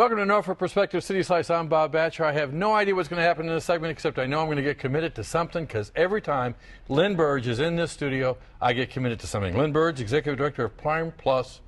Welcome to Norfolk Perspective City Slice. I'm Bob Batcher. I have no idea what's going to happen in this segment, except I know I'm going to get committed to something, because every time Lynn Burge is in this studio, I get committed to something. Lynn Burge, Executive Director of Prime Plus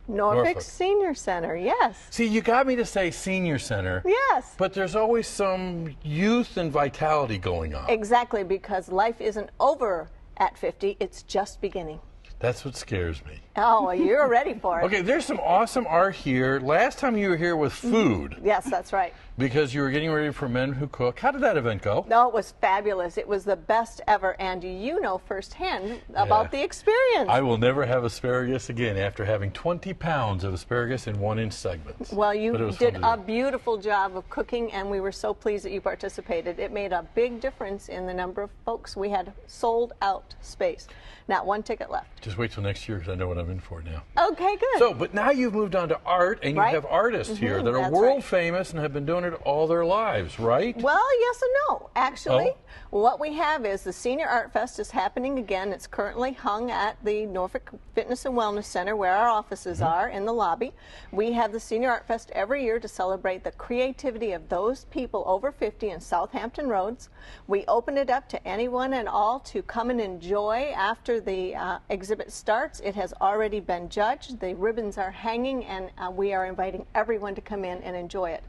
Norfolk Senior Center, yes. See, you got me to say Senior Center. Yes. But there's always some youth and vitality going on. Exactly, because life isn't over at 50, it's just beginning. That's what scares me. Oh, well, you're ready for it. Okay, there's some awesome art here. Last time you were here with food. Yes, that's right. Because you were getting ready for Men Who Cook. How did that event go? No, it was fabulous. It was the best ever, and you know firsthand about the experience. I will never have asparagus again after having 20 pounds of asparagus in 1-inch segments. Well, you did a beautiful job of cooking, and we were so pleased that you participated. It made a big difference in the number of folks. We had sold out space. Not one ticket left. Just wait till next year, because I know what I'm in for now. Okay, good. So, but now you've moved on to art, and you have artists here that are world famous and have been doing it all their lives, right? Well, yes and no. Actually, what we have is the Senior Art Fest is happening again. It's currently hung at the Norfolk Fitness and Wellness Center, where our offices are in the lobby. We have the Senior Art Fest every year to celebrate the creativity of those people over 50 in Southampton Roads. We open it up to anyone and all to come and enjoy after the exhibit starts. It has already been judged. The ribbons are hanging, and we are inviting everyone to come in and enjoy it.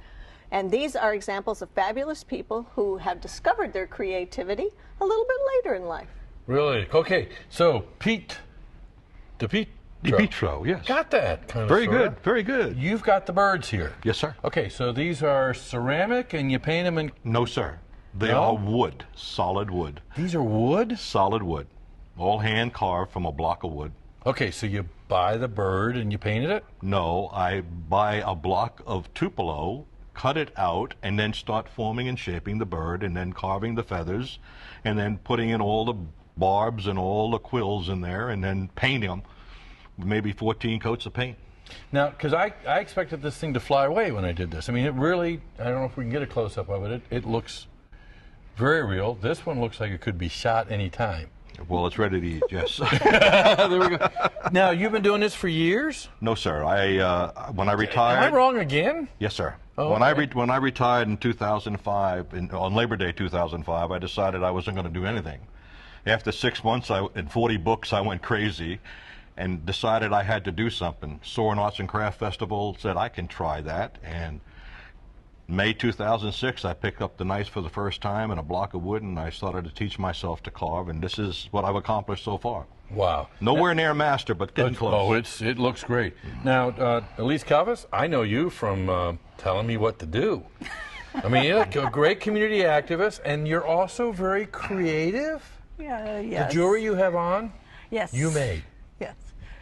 And these are examples of fabulous people who have discovered their creativity a little bit later in life. Really? Okay, so Pete DiPietro, yes. Got that kind of Very good, very good. You've got the birds here. Yes, sir. Okay, so these are ceramic, and you paint them in... No, sir. They are wood, solid wood. These are wood? Solid wood. All hand carved from a block of wood. Okay, so you buy the bird and you painted it? No, I buy a block of Tupelo, cut it out, and then start forming and shaping the bird, and then carving the feathers, and then putting in all the barbs and all the quills in there, and then painting them. Maybe 14 coats of paint. Now, because I expected this thing to fly away when I did this. I mean, it really, I don't know if we can get a close-up of it. It looks very real. This one looks like it could be shot any time. Well, it's ready to eat, yes. There we go. Now, you've been doing this for years? No, sir. When I retired... Am I wrong again? Yes, sir. Oh, when I retired in 2005, on Labor Day 2005, I decided I wasn't going to do anything. After 6 months and 40 books, I went crazy and decided I had to do something. Soaring Arts and Craft Festival said I can try that, and May 2006, I picked up the knife for the first time and a block of wood, and I started to teach myself to carve, and this is what I've accomplished so far. Wow. Nowhere near master, but getting close. Oh, it looks great. Now, Elise Calvis, I know you from telling me what to do. I mean, you're a great community activist, and you're also very creative. Yeah, yes. The jewelry you have on, yes, you made. Yes.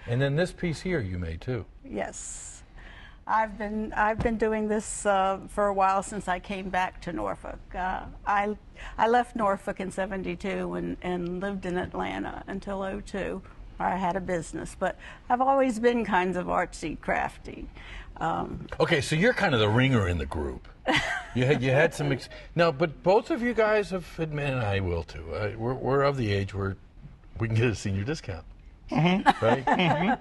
And then this piece here you made too. Yes. I've been doing this for a while, since I came back to Norfolk. I left Norfolk in '72 and lived in Atlanta until '02. I had a business, but I've always been kind of artsy, crafty. Okay, so you're kind of the ringer in the group. You had some now, but both of you guys have admitted, and I will too. We're of the age where we can get a senior discount. Right?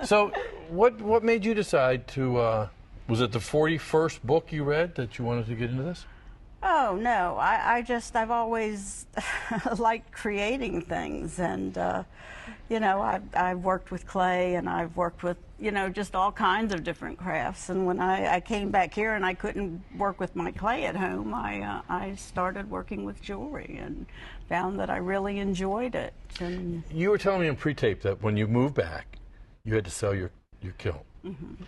So what made you decide to, was it the 41st book you read that you wanted to get into this? Oh, no. I've always liked creating things, and, you know, I've worked with clay, and I've worked with, you know, just all kinds of different crafts. And when I came back here and I couldn't work with my clay at home, I started working with jewelry and found that I really enjoyed it. And you were telling me in pre-tape that when you moved back, you had to sell your kiln.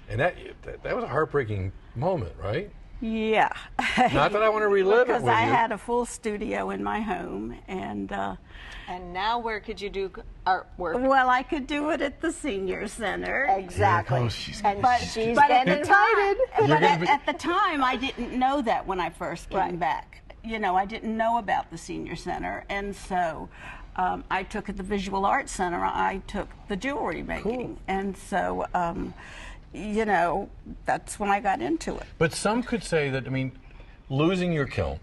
And that was a heartbreaking moment, right? Yeah. Not that I want to relive it with you. Because I had a full studio in my home, and now where could you do artwork? well, I could do it at the Senior Center. Exactly. She's But she's But been invited. at the time, I didn't know that when I first came back. You know, I didn't know about the Senior Center, and so I took at the Visual Arts Center, I took the jewelry making. Cool. And so, you know, that's when I got into it. But some could say that, I mean, losing your kiln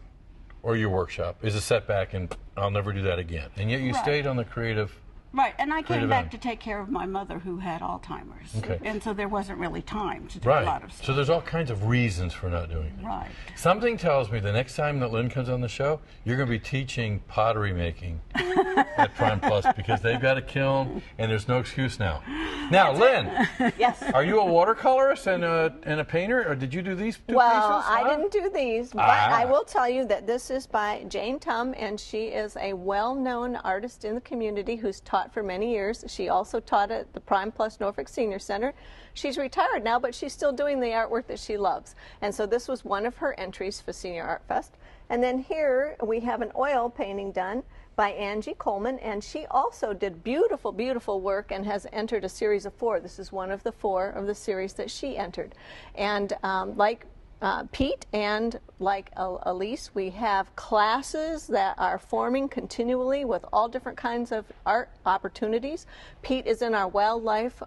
or your workshop is a setback, and I'll never do that again. And yet you stayed on the creative Right, and I Great came back event. to take care of my mother who had Alzheimer's. Okay. And so there wasn't really time to do a lot Right. of stuff. So there's all kinds of reasons for not doing it. Right. Something tells me the next time that Lynn comes on the show, you're going to be teaching pottery making at Prime Plus because they've got a kiln and there's no excuse now. Now, Lynn, Yes. are you a watercolorist and a painter, or did you do these two Well, pieces? I Huh? didn't do these, but Ah. I will tell you that this is by Jane Tum, and she is a well-known artist in the community who's taught for many years. She also taught at the Prime Plus Norfolk Senior Center. She's retired now, but she's still doing the artwork that she loves. And so this was one of her entries for Senior Art Fest. And then here we have an oil painting done by Angie Coleman, and she also did beautiful, beautiful work and has entered a series of 4. This is one of the 4 of the series that she entered. And like Pete and like Elise, we have classes that are forming continually with all different kinds of art opportunities. Pete is in our wildlife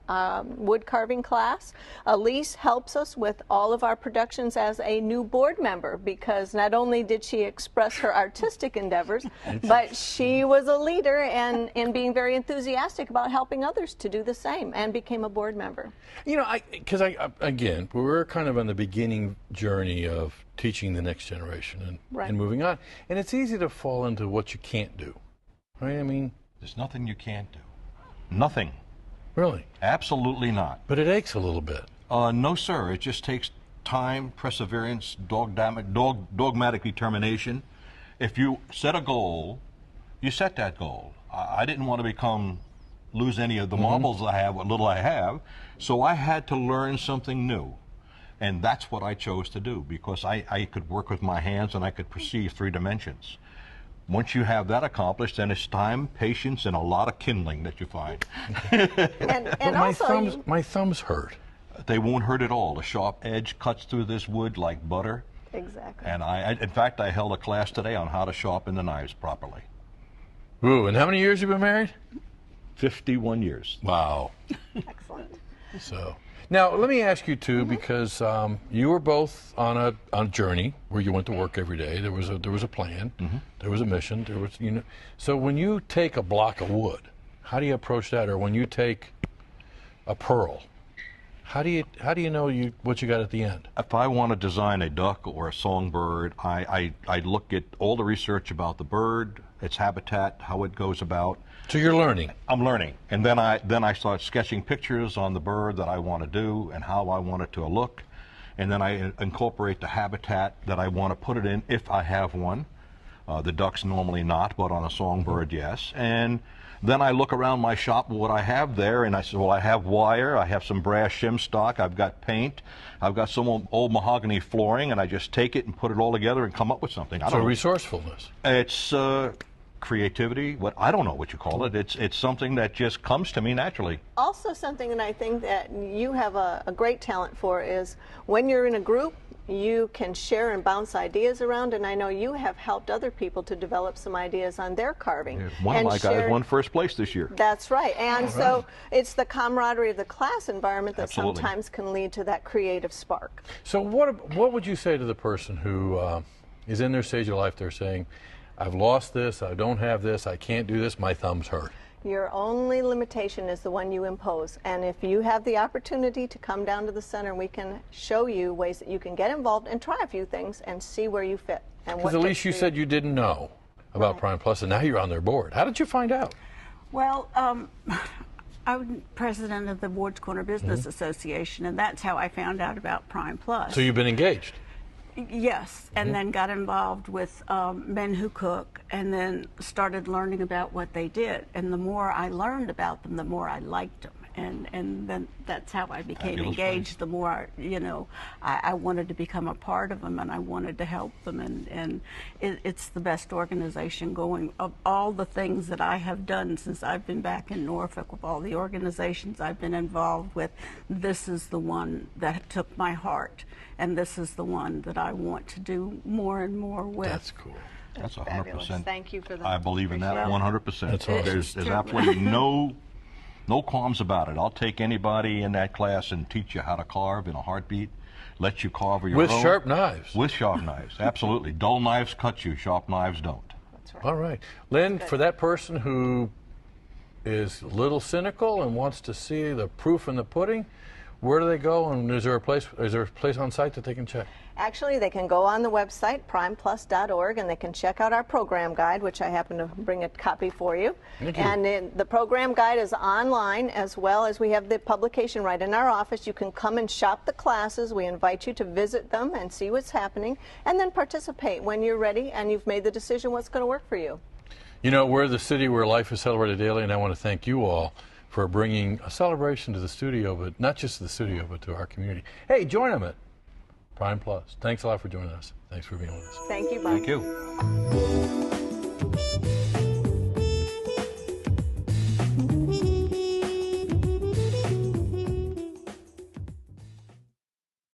wood carving class. Elise helps us with all of our productions as a new board member because not only did she express her artistic endeavors, but she was a leader and in being very enthusiastic about helping others to do the same and became a board member. You know, because again, we're kind of on the beginning journey of teaching the next generation and, Right. and moving on. And it's easy to fall into what you can't do, right? I mean, There's nothing you can't do. Nothing. really. Absolutely not. But it aches a little bit. No, sir. It just takes time, perseverance, dogmatic determination. If you set a goal, you set that goal. I didn't want to lose any of the marbles I have, what little I have, so I had to learn something new. And that's what I chose to do because I could work with my hands and I could perceive 3 dimensions. Once you have that accomplished, then it's time, patience, and a lot of kindling that you find. And But my also, my thumbs hurt. They won't hurt at all. The sharp edge cuts through this wood like butter. exactly. And in fact, I held a class today on how to sharpen the knives properly. Ooh, and how many years you been married? 51 years. Wow. Excellent. So now let me ask you too, because you were both on a journey where you went to work every day. There was a plan. There was a mission. There was So when you take a block of wood, how do you approach that? Or when you take a pearl, how do you know what you got at the end? If I want to design a duck or a songbird, I look at all the research about the bird, its habitat, how it goes about. So you're learning. I'm learning, and then I start sketching pictures on the bird that I want to do and how I want it to look, and then I incorporate the habitat that I want to put it in if I have one. The ducks normally not, but on a songbird, yes. And then I look around my shop what I have there, and I say, well, I have wire, I have some brass shim stock, I've got paint, I've got some old mahogany flooring, and I just take it and put it all together and come up with something. I So don't know. resourcefulness. It's creativity. I don't know what you call it. It's something that just comes to me naturally. Also, something that I think that you have a great talent for is when you're in a group, you can share and bounce ideas around, and I know you have helped other people to develop some ideas on their carving. One of and my guys shared- won first place this year. That's right. And so it's the camaraderie of the class environment that Absolutely. sometimes can lead to that creative spark. So what would you say to the person who is in their stage of life? They're saying, I've lost this, I don't have this, I can't do this, my thumbs hurt. Your only limitation is the one you impose. And if you have the opportunity to come down to the center, we can show you ways that you can get involved and try a few things and see where you fit. And Because what at least fits you for said you didn't know about Prime Plus, and now you're on their board. How did you find out? Well, I'm president of the Ward's Corner Business Association, and that's how I found out about Prime Plus. So you've been engaged. Yes, and then got involved with Men Who Cook, and then started learning about what they did. And the more I learned about them, the more I liked them. And then that's how I became Fabulous engaged. The more, I wanted to become a part of them, and I wanted to help them. And it's the best organization going. Of all the things that I have done since I've been back in Norfolk, with all the organizations I've been involved with, this is the one that took my heart. And this is the one that I want to do more and more with. That's cool. That's fabulous. 100%. Thank you for that. I believe in that Appreciate it. 100%. That's awesome. There's It's true. absolutely no qualms about it. I'll take anybody in that class and teach you how to carve in a heartbeat. Let you carve your With own. sharp knives. With sharp knives, absolutely. Dull knives cut you, sharp knives don't. That's right. All right. Lynn, for that person who is a little cynical and wants to see the proof in the pudding, where do they go, and is there a place on site that they can check? Actually, they can go on the website, primeplus.org, and they can check out our program guide, which I happen to bring a copy for you. Thank you. And the program guide is online, as well as we have the publication right in our office. You can come and shop the classes. We invite you to visit them and see what's happening, and then participate when you're ready and you've made the decision what's going to work for you. You know, we're the city where life is celebrated daily, and I want to thank you all for bringing a celebration to the studio, but not just to the studio, but to our community. Hey, join them at Prime Plus. Thanks a lot for joining us. Thanks for being with us. Thank you, Bob. Thank you.